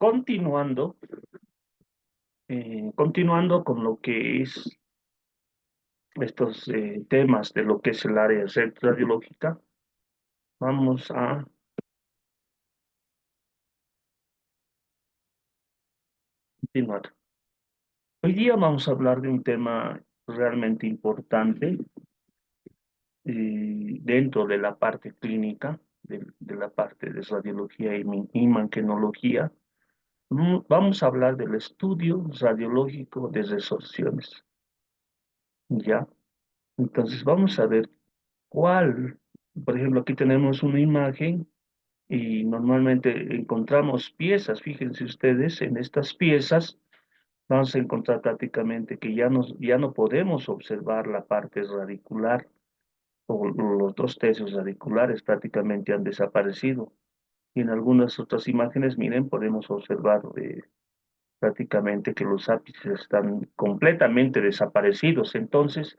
continuando, continuando con lo que es estos temas de lo que es el área radiológica, vamos a continuar. Hoy día vamos a hablar de un tema realmente importante dentro de la parte clínica, de la parte de radiología y imagenología. Vamos a hablar del estudio radiológico de resorciones, ¿ya? Entonces vamos a ver cuál, por ejemplo, aquí tenemos una imagen y normalmente encontramos piezas, fíjense ustedes, en estas piezas vamos a encontrar prácticamente que ya no podemos observar la parte radicular o los dos tercios radiculares prácticamente han desaparecido. Y en algunas otras imágenes, miren, podemos observar prácticamente que los ápices están completamente desaparecidos. Entonces,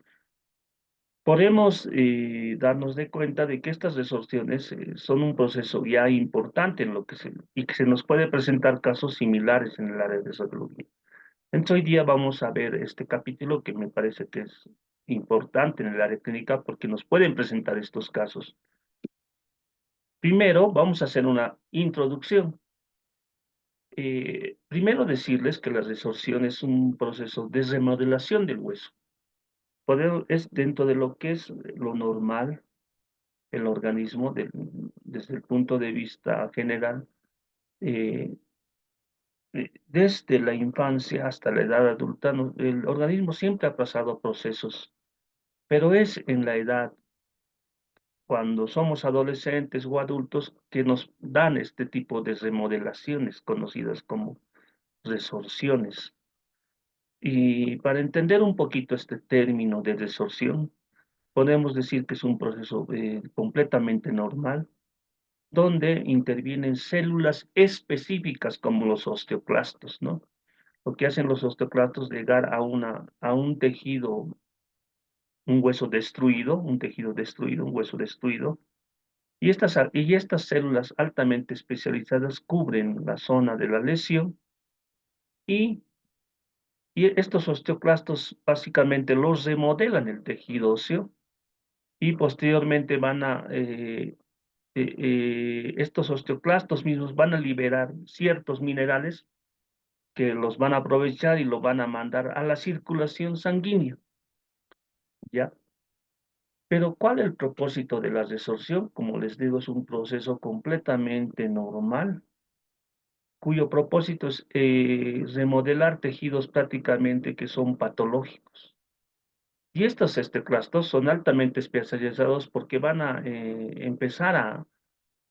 podemos darnos de cuenta de que estas resorciones son un proceso ya importante en lo que y que se nos puede presentar casos similares en el área de radiología. Entonces, hoy día vamos a ver este capítulo que me parece que es importante en el área clínica porque nos pueden presentar estos casos. Primero, vamos a hacer una introducción. Primero decirles que la resorción es un proceso de remodelación del hueso. Es dentro de lo que es lo normal, el organismo, desde el punto de vista general, eh, desde la infancia hasta la edad adulta, el organismo siempre ha pasado procesos, pero es en la edad, cuando somos adolescentes o adultos, que nos dan este tipo de remodelaciones conocidas como resorciones. Y para entender un poquito este término de resorción, podemos decir que es un proceso completamente normal, donde intervienen células específicas como los osteoclastos, ¿no? Lo que hacen los osteoclastos es llegar a un tejido, un hueso destruido, un tejido destruido, un hueso destruido, y estas células altamente especializadas cubren la zona de la lesión y, y estos osteoclastos básicamente los remodelan el tejido óseo y posteriormente estos osteoclastos mismos van a liberar ciertos minerales que los van a aprovechar y lo van a mandar a la circulación sanguínea, ¿ya? Pero ¿cuál es el propósito de la resorción? Como les digo, es un proceso completamente normal, cuyo propósito es remodelar tejidos prácticamente que son patológicos. Y estos osteoclastos son altamente especializados porque van a empezar a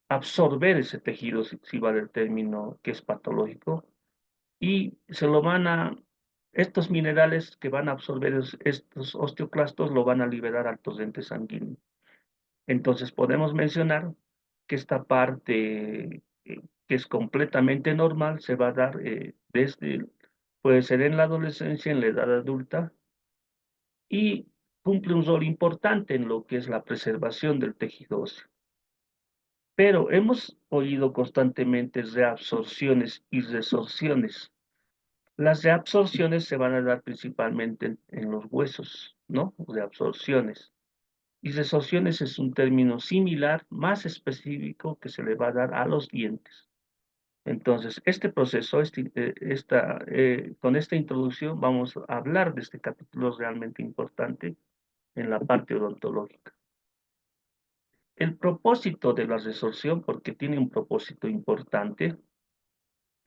absorber ese tejido, si vale el término, que es patológico, y estos minerales que van a absorber estos osteoclastos lo van a liberar al torrente sanguíneo. Entonces podemos mencionar que esta parte que es completamente normal se va a dar puede ser en la adolescencia, en la edad adulta, y cumple un rol importante en lo que es la preservación del tejido óseo. Pero hemos oído constantemente reabsorciones y resorciones. Las reabsorciones se van a dar principalmente en los huesos, ¿no? Reabsorciones. Y resorciones es un término similar, más específico, que se le va a dar a los dientes. Entonces, este proceso, con esta introducción, vamos a hablar de este capítulo realmente importante en la parte odontológica. El propósito de la resorción, porque tiene un propósito importante,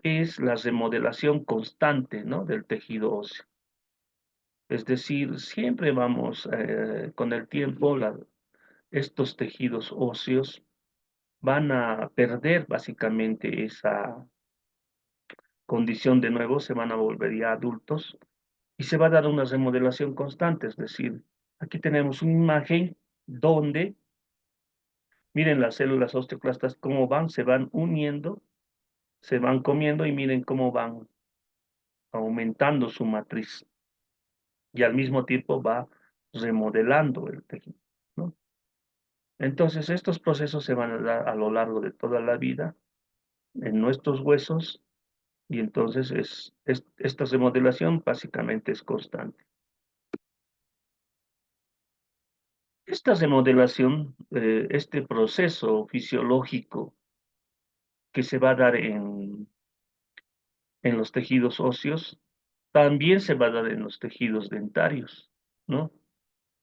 es la remodelación constante, ¿no?, del tejido óseo. Es decir, siempre vamos, con el tiempo, estos tejidos óseos van a perder básicamente esa condición de nuevo, se van a volver ya adultos y se va a dar una remodelación constante. Es decir, aquí tenemos una imagen donde, miren las células osteoclastas cómo se van uniendo, se van comiendo y miren cómo van aumentando su matriz y al mismo tiempo va remodelando el tejido, ¿no? Entonces, estos procesos se van a dar a lo largo de toda la vida en nuestros huesos y entonces esta remodelación básicamente es constante. Esta remodelación, este proceso fisiológico que se va a dar en los tejidos óseos, también se va a dar en los tejidos dentarios, ¿no?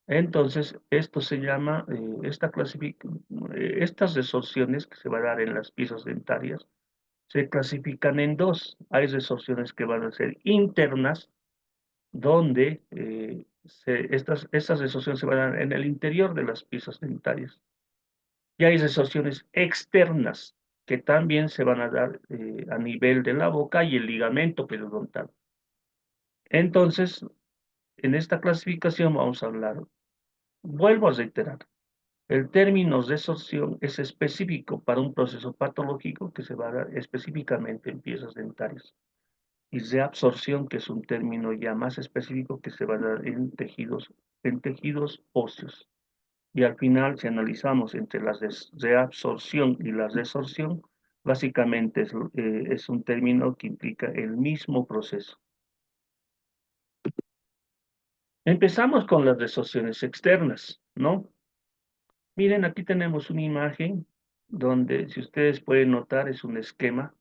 Entonces, esto se llama, estas resorciones que se va a dar en las piezas dentarias, se clasifican en dos. Hay resorciones que van a ser internas, donde estas resorciones se van a dar en el interior de las piezas dentarias. Y hay resorciones externas, que también se van a dar a nivel de la boca y el ligamento periodontal. Entonces, en esta clasificación vamos a hablar, vuelvo a reiterar, el término resorción es específico para un proceso patológico que se va a dar específicamente en piezas dentarias. Y reabsorción, que es un término ya más específico que se va a dar en tejidos óseos. Y al final, si analizamos entre la reabsorción y la resorción, básicamente es un término que implica el mismo proceso. Empezamos con las resorciones externas, ¿no? Miren, aquí tenemos una imagen donde, si ustedes pueden notar, es un esquema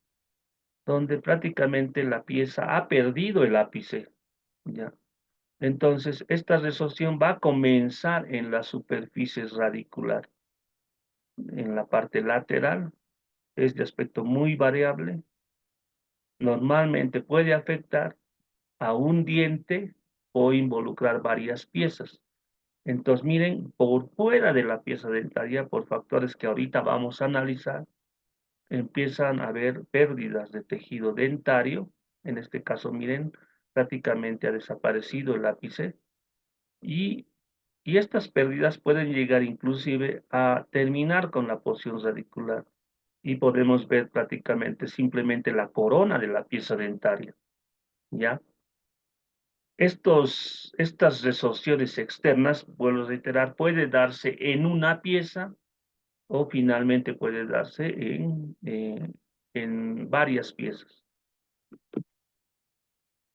donde prácticamente la pieza ha perdido el ápice, ¿ya? Entonces, esta resorción va a comenzar en la superficie radicular, en la parte lateral, es de aspecto muy variable, normalmente puede afectar a un diente o involucrar varias piezas. Entonces, miren, por fuera de la pieza dentaria, por factores que ahorita vamos a analizar, empiezan a haber pérdidas de tejido dentario. En este caso, miren, prácticamente ha desaparecido el ápice y, y estas pérdidas pueden llegar inclusive a terminar con la porción radicular y podemos ver prácticamente simplemente la corona de la pieza dentaria, ¿ya? Estas resorciones externas, vuelvo a reiterar, puede darse en una pieza o finalmente puede darse en varias piezas.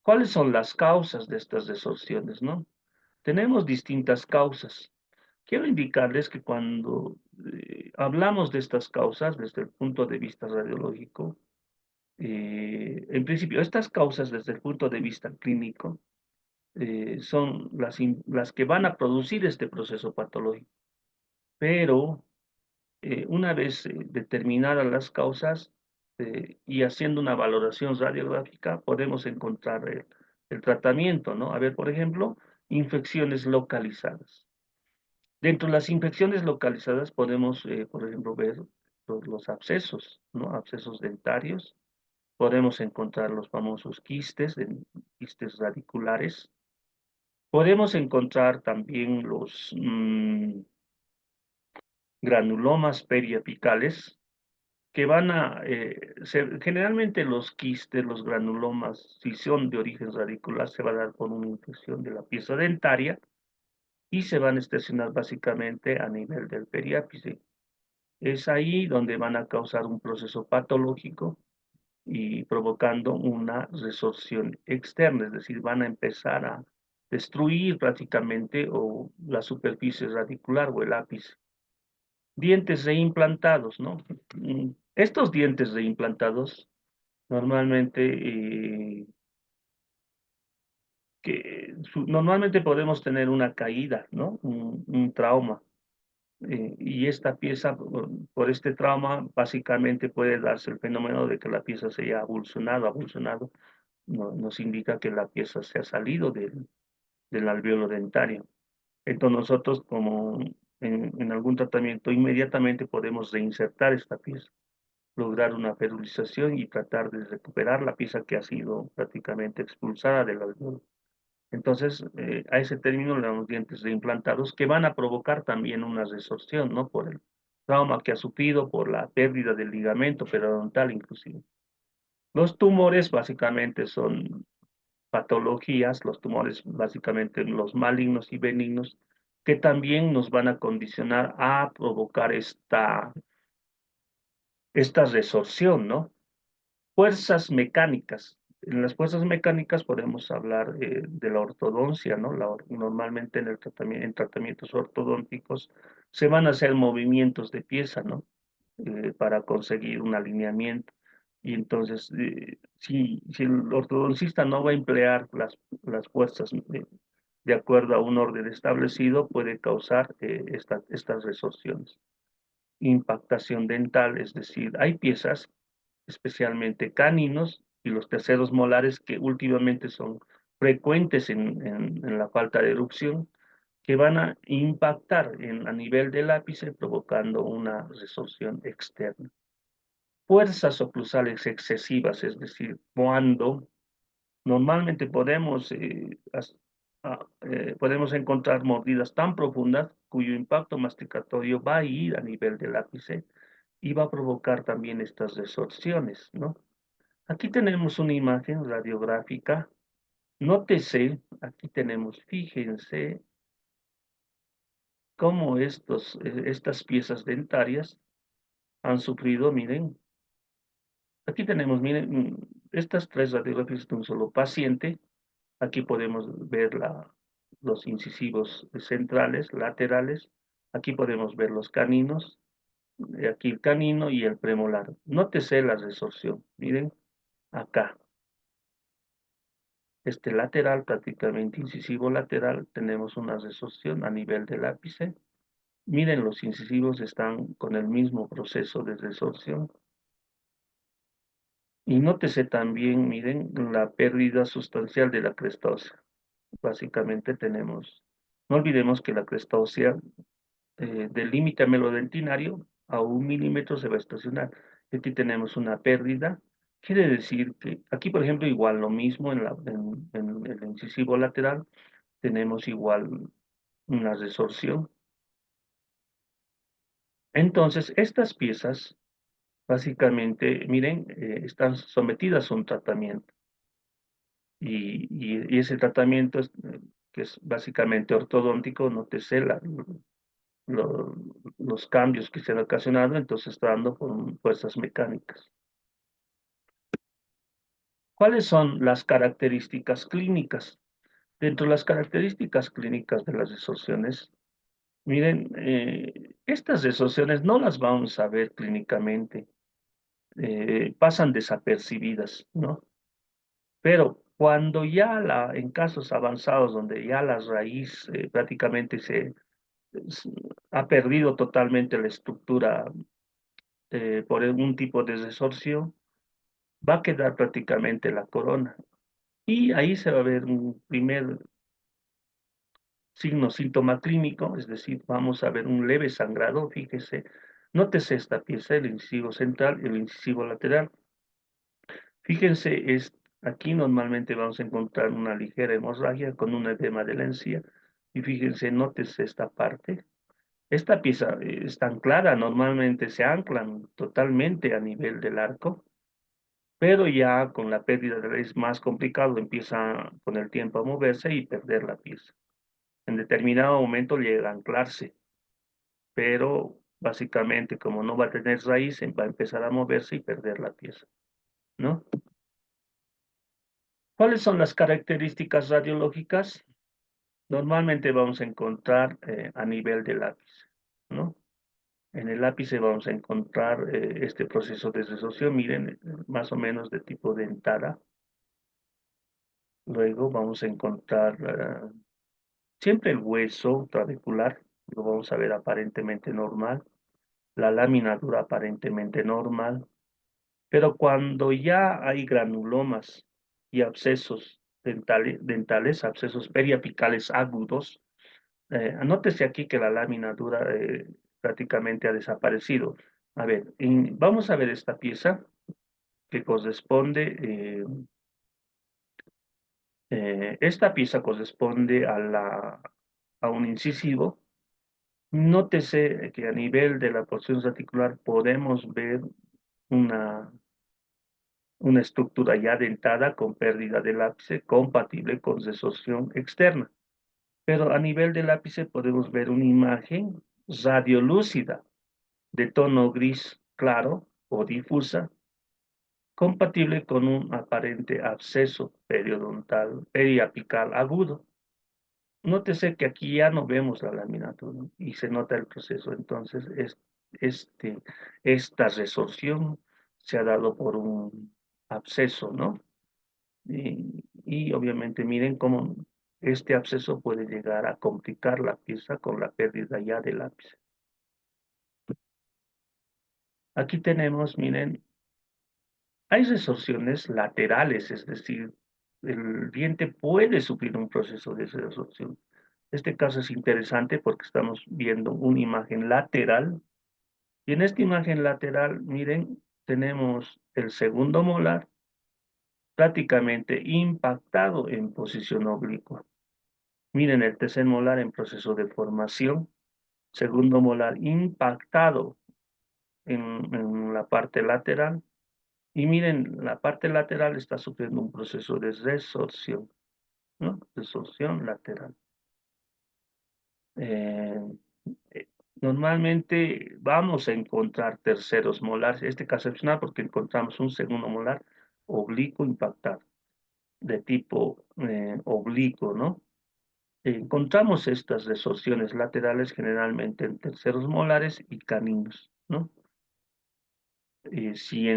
¿Cuáles son las causas de estas resorciones, no? Tenemos distintas causas. Quiero indicarles que cuando hablamos de estas causas desde el punto de vista radiológico, en principio, estas causas desde el punto de vista clínico son las que van a producir este proceso patológico. Pero una vez determinadas las causas y haciendo una valoración radiográfica, podemos encontrar el tratamiento, ¿no? A ver, por ejemplo, infecciones localizadas. Dentro de las infecciones localizadas podemos, por ejemplo, ver los abscesos, ¿no? Abscesos dentarios. Podemos encontrar los famosos quistes radiculares. Podemos encontrar también los granulomas periapicales, que van a ser, generalmente los quistes, los granulomas, si son de origen radicular, se va a dar por una infección de la pieza dentaria y se van a estacionar básicamente a nivel del periápice. Es ahí donde van a causar un proceso patológico y provocando una resorción externa, es decir, van a empezar a destruir prácticamente o la superficie radicular o el ápice. Dientes reimplantados, ¿no? Estos dientes reimplantados normalmente, normalmente podemos tener una caída, ¿no? Un trauma. Y esta pieza, por este trauma, básicamente puede darse el fenómeno de que la pieza se haya avulsionado, nos indica que la pieza se ha salido del alveolo dentario. Entonces nosotros, como en algún tratamiento, inmediatamente podemos reinsertar esta pieza, lograr una ferulización y tratar de recuperar la pieza que ha sido prácticamente expulsada del alveolo. Entonces, a ese término le damos dientes reimplantados que van a provocar también una resorción, ¿no? Por el trauma que ha sufrido, por la pérdida del ligamento periodontal inclusive. Los tumores básicamente son patologías, los tumores básicamente los malignos y benignos, que también nos van a condicionar a provocar esta resorción, ¿no? Fuerzas mecánicas. En las fuerzas mecánicas podemos hablar de la ortodoncia, ¿no? Normalmente en tratamientos ortodónticos se van a hacer movimientos de pieza, ¿no? Para conseguir un alineamiento. Y entonces, si el ortodoncista no va a emplear las fuerzas de acuerdo a un orden establecido, puede causar estas resorciones. Impactación dental, es decir, hay piezas, especialmente caninos y los terceros molares, que últimamente son frecuentes en la falta de erupción, que van a impactar a nivel del ápice, provocando una resorción externa. Fuerzas oclusales excesivas, es decir, cuando normalmente podemos encontrar mordidas tan profundas cuyo impacto masticatorio va a ir a nivel del ápice y va a provocar también estas resorciones, ¿no? Aquí tenemos una imagen radiográfica. Nótese, aquí tenemos, fíjense cómo estas piezas dentarias han sufrido, miren. Aquí tenemos, miren, estas tres radiografías de un solo paciente. Aquí podemos ver los incisivos centrales, laterales. Aquí podemos ver los caninos. Aquí el canino y el premolar. Nótese la resorción. Miren, acá. Este lateral, prácticamente incisivo lateral, tenemos una resorción a nivel del ápice. Miren, los incisivos están con el mismo proceso de resorción. Y nótese también, miren, la pérdida sustancial de la cresta ósea. Básicamente no olvidemos que la cresta ósea del límite amelodentinario a 1 milímetro se va a estacionar. Aquí tenemos una pérdida. Quiere decir que aquí, por ejemplo, igual lo mismo en el incisivo lateral, tenemos igual una resorción. Entonces, estas piezas, básicamente, miren, están sometidas a un tratamiento. Y ese tratamiento, que es básicamente ortodóntico, nótese los cambios que se han ocasionado, entonces está dando por fuerzas mecánicas. ¿Cuáles son las características clínicas? Dentro de las características clínicas de las resorciones, miren, estas resorciones no las vamos a ver clínicamente, pasan desapercibidas, ¿no? Pero cuando ya en casos avanzados donde ya la raíz prácticamente s- ha perdido totalmente la estructura por un tipo de resorción, va a quedar prácticamente la corona. Y ahí se va a ver un primer signo, síntoma clínico, es decir, vamos a ver un leve sangrado, fíjese, nótese esta pieza, el incisivo central y el incisivo lateral. Fíjense, aquí normalmente vamos a encontrar una ligera hemorragia con un edema de la encía. Y fíjense, nótese esta parte. Esta pieza es tan clara, normalmente se anclan totalmente a nivel del arco, pero ya con la pérdida de raíz más complicado, empieza con el tiempo a moverse y perder la pieza. En determinado momento llega a anclarse, pero básicamente como no va a tener raíz, va a empezar a moverse y perder la pieza, ¿no? ¿Cuáles son las características radiológicas? Normalmente vamos a encontrar a nivel del ápice, ¿no? En el ápice vamos a encontrar este proceso de resorción, miren, más o menos de tipo dentada. Luego vamos a encontrar siempre el hueso trabecular, lo vamos a ver aparentemente normal, la lámina dura aparentemente normal, pero cuando ya hay granulomas y abscesos dentales, abscesos periapicales agudos, anótese aquí que la lámina dura prácticamente ha desaparecido. A ver, vamos a ver esta pieza que corresponde, esta pieza corresponde a un incisivo. Nótese que a nivel de la porción reticular podemos ver una, una estructura ya dentada con pérdida del ápice compatible con resorción externa. Pero a nivel del ápice podemos ver una imagen radiolúcida de tono gris claro o difusa, compatible con un aparente absceso periodontal, periapical agudo. Nótese que aquí ya no vemos la laminatura, ¿no? Y se nota el proceso. Entonces, este, esta resorción se ha dado por un absceso, ¿no? Y obviamente miren cómo este absceso puede llegar a complicar la pieza con la pérdida ya del ápice. Aquí tenemos, miren, hay resorciones laterales, es decir, el diente puede sufrir un proceso de resorción. Este caso es interesante porque estamos viendo una imagen lateral y en esta imagen lateral, miren, tenemos el segundo molar prácticamente impactado en posición oblicua. Miren el tercer molar en proceso de formación, segundo molar impactado en la parte lateral y miren, la parte lateral está sufriendo un proceso de resorción, ¿no? Resorción lateral. Eh, Normalmente vamos a encontrar terceros molares, este caso es excepcional porque encontramos un segundo molar oblicuo impactado, de tipo oblicuo, ¿no? Encontramos estas resorciones laterales generalmente en terceros molares y caninos, ¿no? Si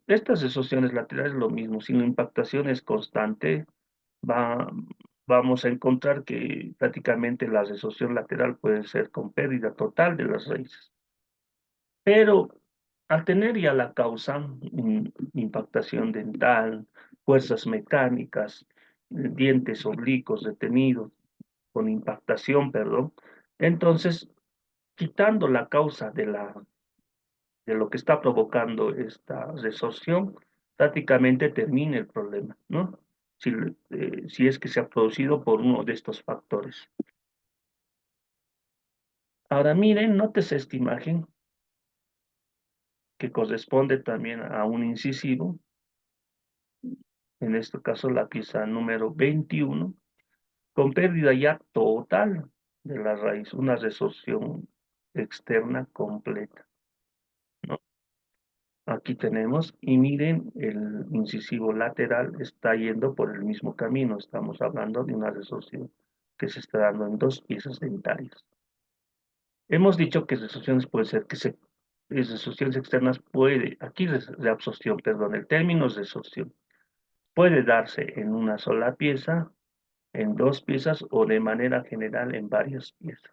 estas resorciones laterales lo mismo, si la impactación es constante, va, vamos a encontrar que prácticamente la resorción lateral puede ser con pérdida total de las raíces. Pero al tener ya la causa, impactación dental, fuerzas mecánicas, dientes oblicuos detenidos, con impactación, perdón, entonces, quitando la causa de lo que está provocando esta resorción, prácticamente termina el problema, ¿no? Si es que se ha producido por uno de estos factores. Ahora miren, nótese esta imagen que corresponde también a un incisivo, en este caso la pieza número 21, con pérdida ya total de la raíz, una resorción externa completa, ¿no? Aquí tenemos, y miren, el incisivo lateral está yendo por el mismo camino. Estamos hablando de una resorción que se está dando en dos piezas dentarias. Hemos dicho que resorciones puede ser que resorciones externas puede, aquí reabsorción, perdón, el término es resorción. Puede darse en una sola pieza, en dos piezas o de manera general en varias piezas.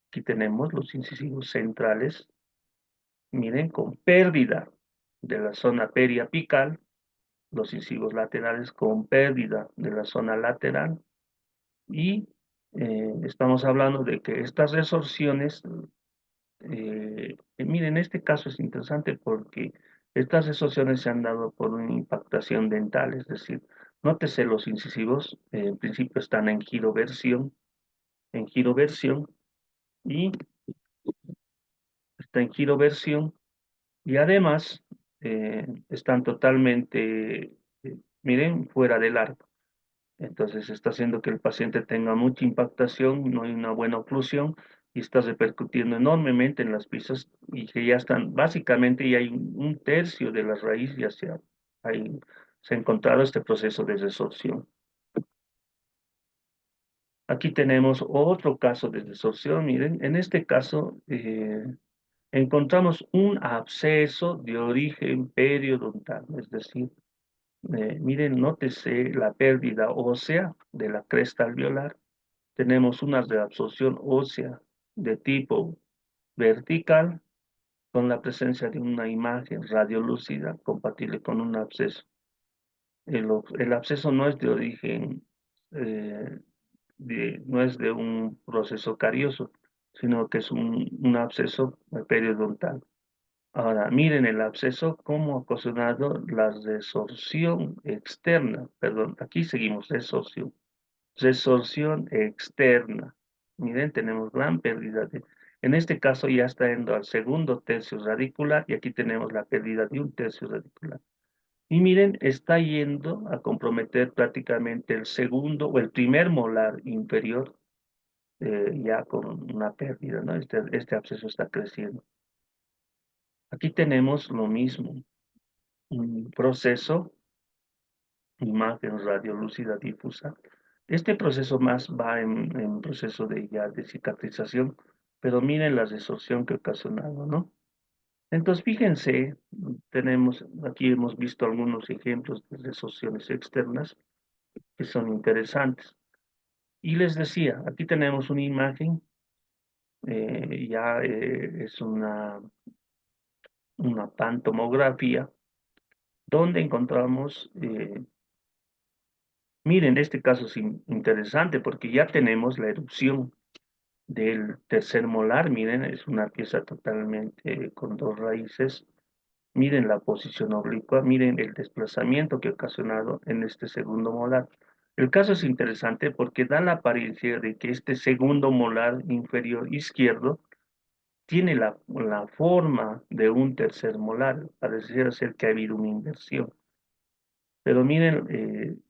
Aquí tenemos los incisivos centrales, miren, con pérdida de la zona periapical, los incisivos laterales con pérdida de la zona lateral y estamos hablando de que estas resorciones, miren, este caso es interesante porque estas resorciones se han dado por una impactación dental, es decir, nótese los incisivos, en principio están en giroversión y está en giroversión y además están totalmente, miren, fuera del arco. Entonces está haciendo que el paciente tenga mucha impactación, no hay una buena oclusión y está repercutiendo enormemente en las piezas y que ya están, básicamente ya hay un tercio de la raíz ya se ha encontrado este proceso de resorción. Aquí tenemos otro caso de resorción, miren, en este caso encontramos un absceso de origen periodontal, es decir, miren, nótese la pérdida ósea de la cresta alveolar. Tenemos una reabsorción ósea de tipo vertical con la presencia de una imagen radiolúcida compatible con un absceso. El absceso no es de origen, eh, no es de un proceso carioso, sino que es un absceso periodontal. Ahora, miren el absceso, cómo ha ocasionado la resorción externa. Perdón, aquí seguimos, resorción externa. Miren, tenemos gran pérdida en este caso ya está yendo al segundo tercio radicular y aquí tenemos la pérdida de un tercio radicular. Y miren, está yendo a comprometer prácticamente el segundo o el primer molar inferior ya con una pérdida, ¿no? Este absceso está creciendo. Aquí tenemos lo mismo, un proceso, imagen radiolúcida difusa. Este proceso más va en proceso de ya de cicatrización, pero miren la resorción que ha ocasionado, ¿no? Entonces, fíjense, tenemos, aquí hemos visto algunos ejemplos de resorciones externas que son interesantes. Y les decía, aquí tenemos una imagen, es una pantomografía, donde encontramos, miren, este caso es interesante porque ya tenemos la erupción del tercer molar, miren, es una pieza totalmente con dos raíces. Miren la posición oblicua, miren el desplazamiento que ha ocasionado en este segundo molar. El caso es interesante porque da la apariencia de que este segundo molar inferior izquierdo tiene la forma de un tercer molar. Pareciera ser que ha habido una inversión. Pero miren,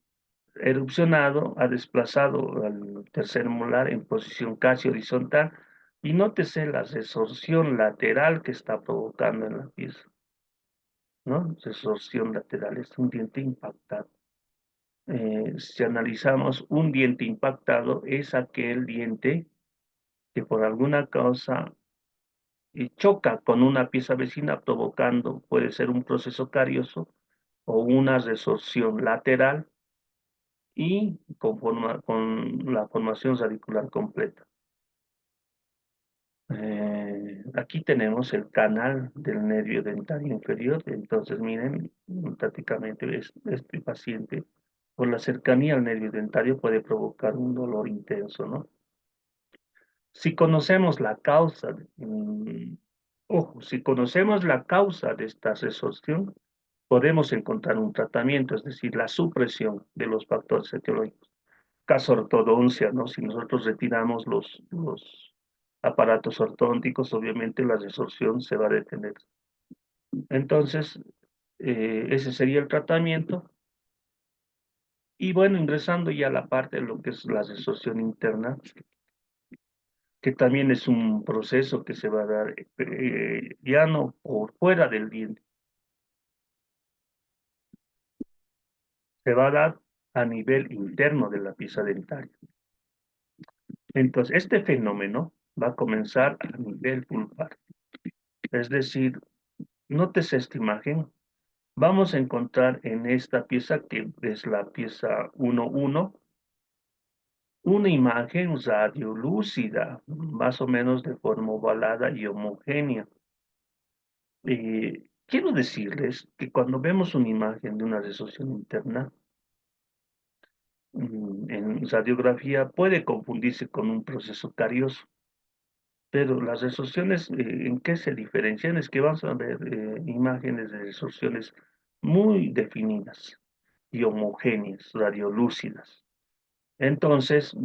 erupcionado, ha desplazado al tercer molar en posición casi horizontal y nótese la resorción lateral que está provocando en la pieza. ¿No? Resorción lateral, es un diente impactado. Si analizamos un diente impactado, es aquel diente que por alguna causa choca con una pieza vecina provocando, puede ser un proceso carioso o una resorción lateral y con la formación radicular completa. Aquí tenemos el canal del nervio dentario inferior, entonces miren, prácticamente este paciente, por la cercanía al nervio dentario puede provocar un dolor intenso, ¿no? Si conocemos la causa, ojo, si conocemos la causa de esta resorción, podemos encontrar un tratamiento, es decir, la supresión de los factores etiológicos. Caso ortodoncia, ¿no? Si nosotros retiramos los aparatos ortodónticos, obviamente la resorción se va a detener. Entonces, ese sería el tratamiento. Y bueno, ingresando ya a la parte de lo que es la resorción interna, que también es un proceso que se va a dar ya no por fuera del diente, se va a dar a nivel interno de la pieza dentaria. Entonces, este fenómeno va a comenzar a nivel pulpar. Es decir, nótese esta imagen, vamos a encontrar en esta pieza, que es la pieza 1.1, una imagen radiolúcida, más o menos de forma ovalada y homogénea. Quiero decirles que cuando vemos una imagen de una resorción interna, en radiografía puede confundirse con un proceso carioso, pero las resorciones, ¿en qué se diferencian? Es que vamos a ver imágenes de resorciones muy definidas y homogéneas, radiolúcidas. Entonces,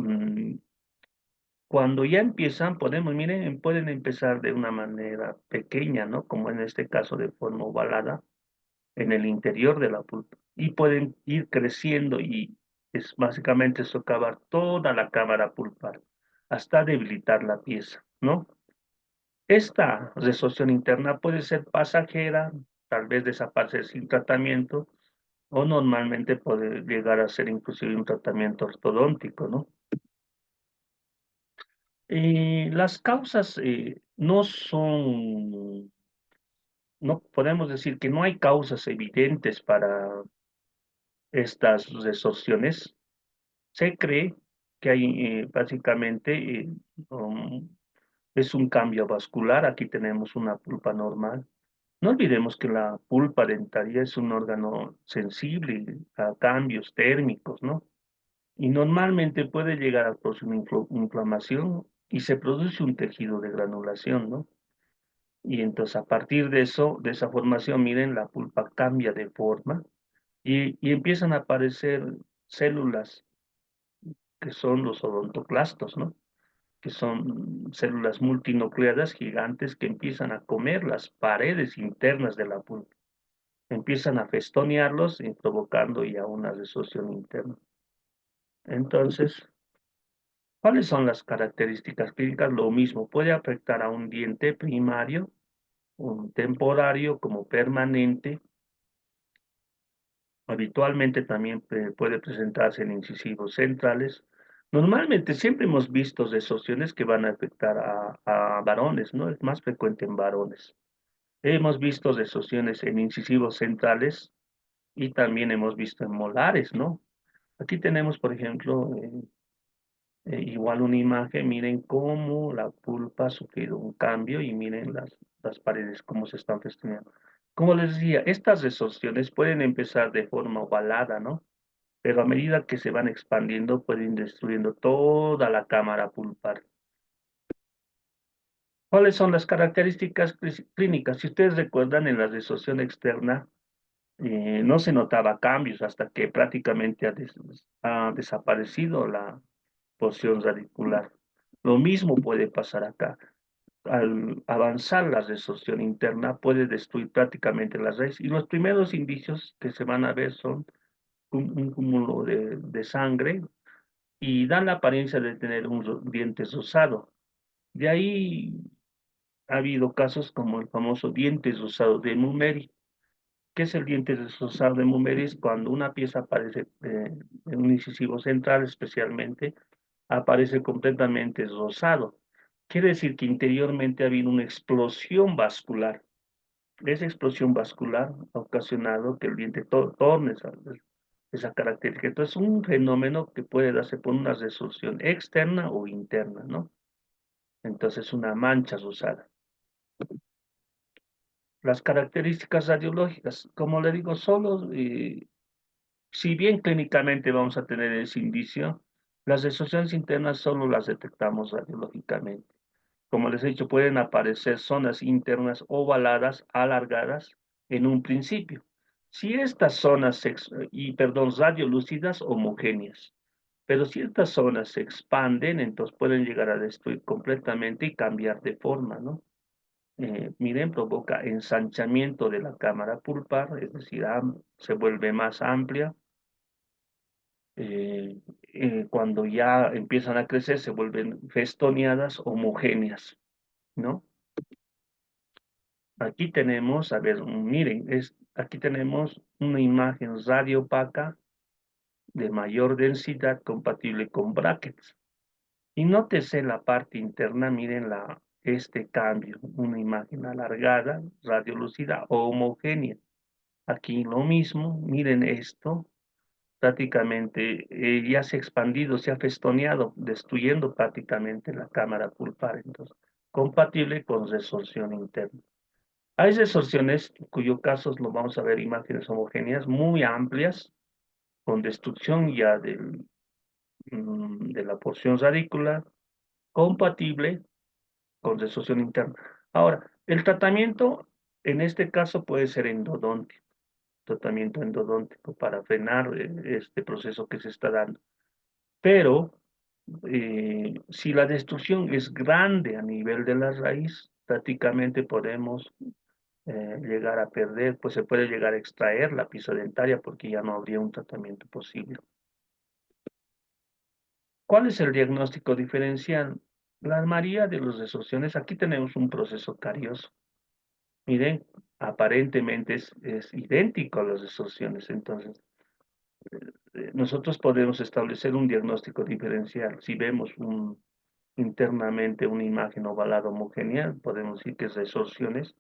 cuando ya empiezan, miren, pueden empezar de una manera pequeña, ¿no? Como en este caso de forma ovalada, en el interior de la pulpa, y pueden ir creciendo y es básicamente socavar toda la cámara pulpar hasta debilitar la pieza, ¿no? Esta resorción interna puede ser pasajera, tal vez desaparecer sin tratamiento, o normalmente puede llegar a ser inclusive un tratamiento ortodóntico, ¿no? Las causas no podemos decir que no hay causas evidentes para estas resorciones. Se cree que hay básicamente es un cambio vascular. Aquí tenemos una pulpa normal. No olvidemos que la pulpa dentaria es un órgano sensible a cambios térmicos, ¿no? Y normalmente puede llegar a producir una inflamación y se produce un tejido de granulación, ¿no? Y entonces a partir de eso, de esa formación, miren, la pulpa cambia de forma y empiezan a aparecer células que son los odontoclastos, ¿no? Que son células multinucleadas gigantes que empiezan a comer las paredes internas de la pulpa. Empiezan a festonearlos y provocando ya una resorción interna. Entonces, ¿cuáles son las características clínicas? Lo mismo, puede afectar a un diente primario un temporario como permanente. Habitualmente también puede presentarse en incisivos centrales. Normalmente siempre hemos visto desorciones que van a afectar a varones, ¿no? Es más frecuente en varones. Hemos visto desorciones en incisivos centrales y también hemos visto en molares, ¿no? Aquí tenemos, por ejemplo, igual una imagen, miren cómo la pulpa ha sufrido un cambio y miren las paredes, cómo se están festoneando. Como les decía, estas resorciones pueden empezar de forma ovalada, ¿no? Pero a medida que se van expandiendo, pueden ir destruyendo toda la cámara pulpar. ¿Cuáles son las características clínicas? Si ustedes recuerdan, en la disociación externa no se notaba cambios hasta que prácticamente ha desaparecido la porción radicular. Lo mismo puede pasar acá. Al avanzar la resorción interna puede destruir prácticamente la raíz y los primeros indicios que se van a ver son un cúmulo de sangre y dan la apariencia de tener un diente rosado. De ahí ha habido casos como el famoso diente rosado de Mumeri. ¿Qué es el diente rosado de Mumeri? Es cuando una pieza aparece en un incisivo central especialmente, aparece completamente rosado. Quiere decir que interiormente ha habido una explosión vascular. Esa explosión vascular ha ocasionado que el diente torne esa característica. Entonces, es un fenómeno que puede darse por una resolución externa o interna, ¿no? Entonces, una mancha rosada. Las características radiológicas, como le digo, solo, si bien clínicamente vamos a tener ese indicio, las resoluciones internas solo las detectamos radiológicamente. Como les he dicho, pueden aparecer zonas internas ovaladas, alargadas en un principio. Si estas zonas, radiolúcidas homogéneas. Pero si estas zonas se expanden, entonces pueden llegar a destruir completamente y cambiar de forma, ¿no? Miren, provoca ensanchamiento de la cámara pulpar, es decir, se vuelve más amplia. Cuando ya empiezan a crecer, se vuelven festoneadas, homogéneas, ¿no? Aquí tenemos, a ver, miren, aquí tenemos una imagen radiopaca de mayor densidad compatible con brackets. Y nótese la parte interna, miren este cambio, una imagen alargada, radiolúcida o homogénea. Aquí lo mismo, miren esto, prácticamente ya se ha expandido, se ha festoneado, destruyendo prácticamente la cámara pulpar, entonces, compatible con resorción interna. Hay resorciones cuyo casos lo vamos a ver imágenes homogéneas muy amplias, con destrucción ya de la porción radicular, compatible con resorción interna. Ahora, el tratamiento en este caso puede ser endodóntico, tratamiento endodóntico para frenar este proceso que se está dando. Pero si la destrucción es grande a nivel de la raíz, prácticamente podemos llegar a perder, pues se puede llegar a extraer la pieza dentaria porque ya no habría un tratamiento posible. ¿Cuál es el diagnóstico diferencial? La mayoría de las resorciones, aquí tenemos un proceso carioso. Miren, aparentemente es idéntico a las resorciones, entonces nosotros podemos establecer un diagnóstico diferencial. Si vemos internamente una imagen ovalada homogénea, podemos decir que es resorciones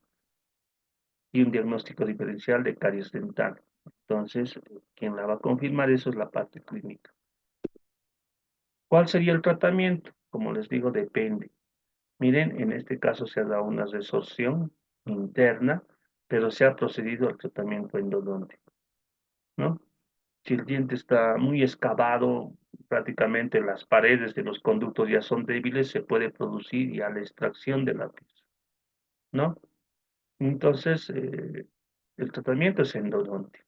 y un diagnóstico diferencial de caries dental. Entonces, quien la va a confirmar eso es la parte clínica. ¿Cuál sería el tratamiento? Como les digo, depende. Miren, en este caso se ha dado una resorción interna, pero se ha procedido al tratamiento endodóntico, ¿no? Si el diente está muy excavado, prácticamente las paredes de los conductos ya son débiles, se puede producir ya la extracción de la pieza, ¿no? Entonces, el tratamiento es endodóntico.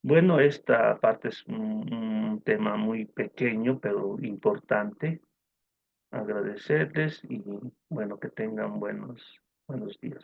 Bueno, esta parte es un tema muy pequeño, pero importante. Agradecerles y bueno, que tengan buenos días.